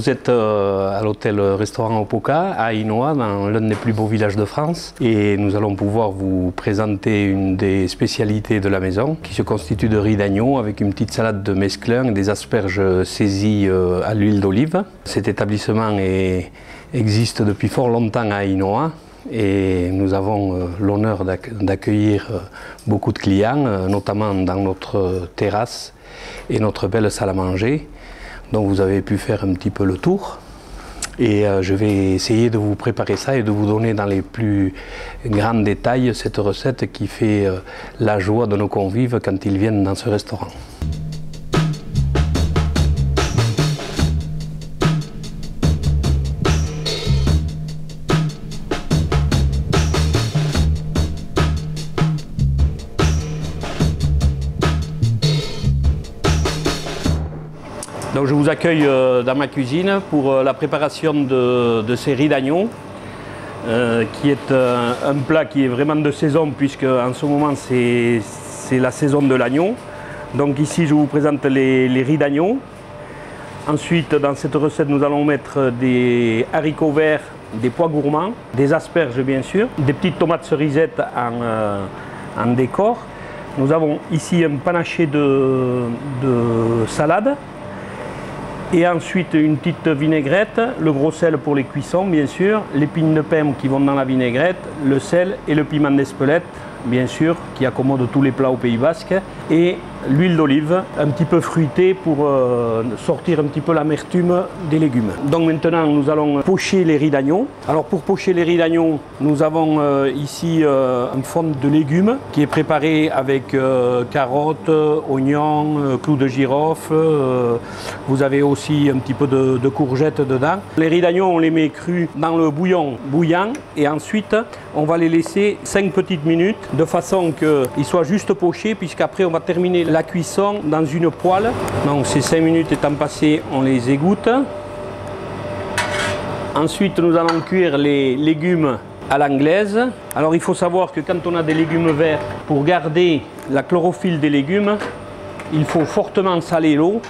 vous êtes à l'hôtel-restaurant Opoka à Ainoa, dans l'un des plus beaux villages de France. Et nous allons pouvoir vous présenter une des spécialités de la maison, qui se constitue de riz d'agneau avec une petite salade de mesclun et des asperges saisies à l'huile d'olive. Cet établissement existe depuis fort longtemps à Ainoa. Et nous avons l'honneur d'accueillir beaucoup de clients, notamment dans notre terrasse et notre belle salle à manger. Donc vous avez pu faire un petit peu le tour. Et je vais essayer de vous préparer ça et de vous donner dans les plus grands détails cette recette qui fait la joie de nos convives quand ils viennent dans ce restaurant. Donc je vous accueille dans ma cuisine pour la préparation de ces riz d'agneau, qui est un plat qui est vraiment de saison, puisque en ce moment c'est la saison de l'agneau. Donc ici je vous présente les riz d'agneau. Ensuite, dans cette recette, nous allons mettre des haricots verts, des pois gourmands, des asperges bien sûr, des petites tomates cerisettes en décor. Nous avons ici un panaché de salade. Et ensuite une petite vinaigrette, le gros sel pour les cuissons bien sûr, les épines de pain qui vont dans la vinaigrette, le sel et le piment d'Espelette bien sûr, qui accommode tous les plats au Pays Basque, et l'huile d'olive un petit peu fruitée pour sortir un petit peu l'amertume des légumes. Donc maintenant nous allons pocher les riz d'agneau. Alors pour pocher les riz d'agneau, nous avons ici un fond de légumes qui est préparé avec carottes, oignons, clous de girofle. Vous avez aussi un petit peu de courgettes dedans. Les riz d'agneau, on les met crus dans le bouillon bouillant et ensuite on va les laisser 5 petites minutes de façon qu'ils soient juste pochés, puisqu'après on va terminer la cuisson dans une poêle. Donc ces 5 minutes étant passées, on les égoutte. Ensuite nous allons cuire les légumes à l'anglaise. Alors il faut savoir que quand on a des légumes verts, pour garder la chlorophylle des légumes, il faut fortement saler l'eau.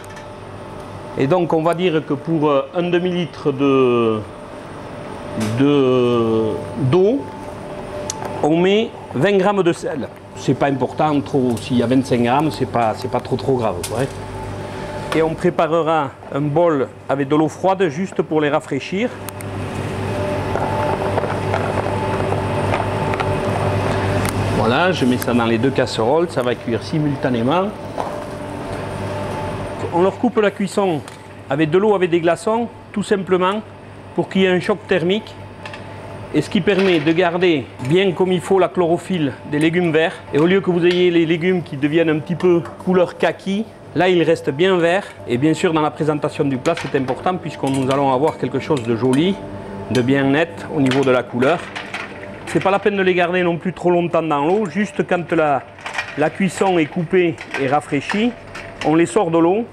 Et donc on va dire que pour un demi-litre d'eau, on met 20 g de sel. C'est pas important, trop, s'il y a 25 g, c'est pas trop grave. Ouais. Et on préparera un bol avec de l'eau froide juste pour les rafraîchir. Voilà, je mets ça dans les deux casseroles, ça va cuire simultanément. On leur coupe la cuisson avec de l'eau, avec des glaçons, tout simplement pour qu'il y ait un choc thermique. Et ce qui permet de garder bien comme il faut la chlorophylle des légumes verts. Et au lieu que vous ayez les légumes qui deviennent un petit peu couleur kaki, là ils restent bien verts. Et bien sûr dans la présentation du plat c'est important, puisque nous allons avoir quelque chose de joli, de bien net au niveau de la couleur. C'est pas la peine de les garder non plus trop longtemps dans l'eau, juste quand la cuisson est coupée et rafraîchie, on les sort de l'eau.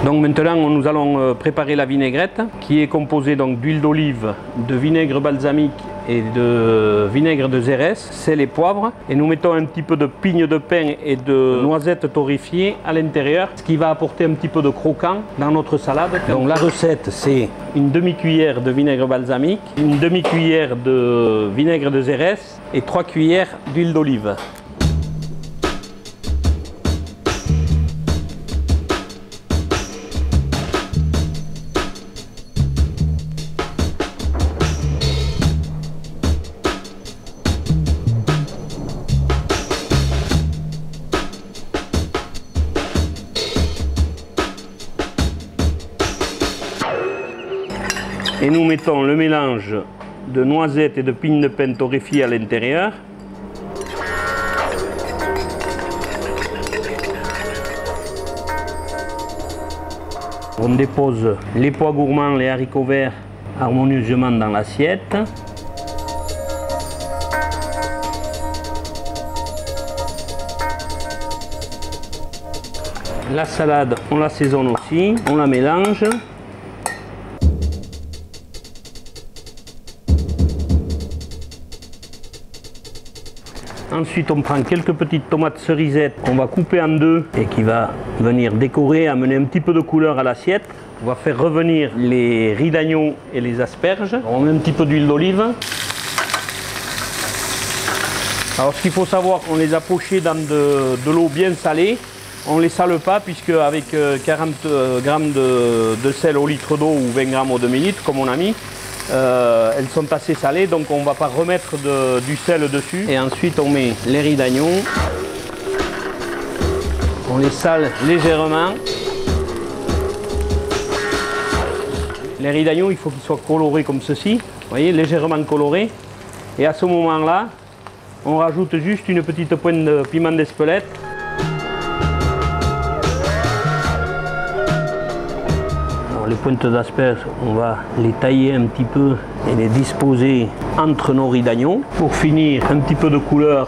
Donc maintenant nous allons préparer la vinaigrette, qui est composée d'huile d'olive, de vinaigre balsamique et de vinaigre de Xérès, sel et poivre. Et nous mettons un petit peu de pigne de pain et de noisettes torréfiées à l'intérieur, ce qui va apporter un petit peu de croquant dans notre salade. Donc la recette, c'est une demi-cuillère de vinaigre balsamique, une demi-cuillère de vinaigre de Xérès et 3 cuillères d'huile d'olive. Et nous mettons le mélange de noisettes et de pigne de pain torréfiées à l'intérieur. On dépose les pois gourmands, les haricots verts harmonieusement dans l'assiette. La salade, on l'assaisonne aussi, on la mélange. Ensuite, on prend quelques petites tomates cerisettes qu'on va couper en deux et qui va venir décorer, amener un petit peu de couleur à l'assiette. On va faire revenir les riz d'agneau et les asperges. On met un petit peu d'huile d'olive. Alors ce qu'il faut savoir, on les a pochés dans de l'eau bien salée. On ne les sale pas puisque avec 40 g de sel au litre d'eau ou 20 g au demi-litre comme on a mis, elles sont assez salées, donc on ne va pas remettre du sel dessus. Et ensuite on met les riz d'agneau. On les sale légèrement. Les riz d'agneau, il faut qu'ils soient colorés comme ceci, vous voyez, légèrement colorés. Et à ce moment-là, on rajoute juste une petite pointe de piment d'Espelette. Les pointes d'asperges, on va les tailler un petit peu et les disposer entre nos riz d'agneau. Pour finir, un petit peu de couleur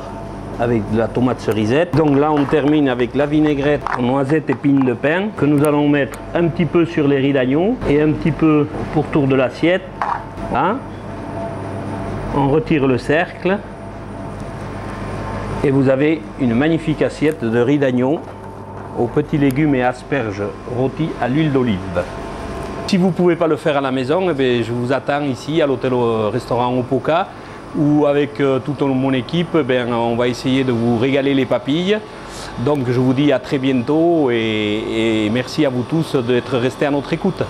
avec de la tomate cerisette. Donc là, on termine avec la vinaigrette en noisettes et pines de pin que nous allons mettre un petit peu sur les riz d'agneau et un petit peu au pourtour de l'assiette. Là, on retire le cercle et vous avez une magnifique assiette de riz d'agneau aux petits légumes et asperges rôtis à l'huile d'olive. Si vous ne pouvez pas le faire à la maison, eh bien, je vous attends ici à l'hôtel-restaurant Opoka où avec toute mon équipe, eh bien, on va essayer de vous régaler les papilles. Donc je vous dis à très bientôt et merci à vous tous d'être restés à notre écoute.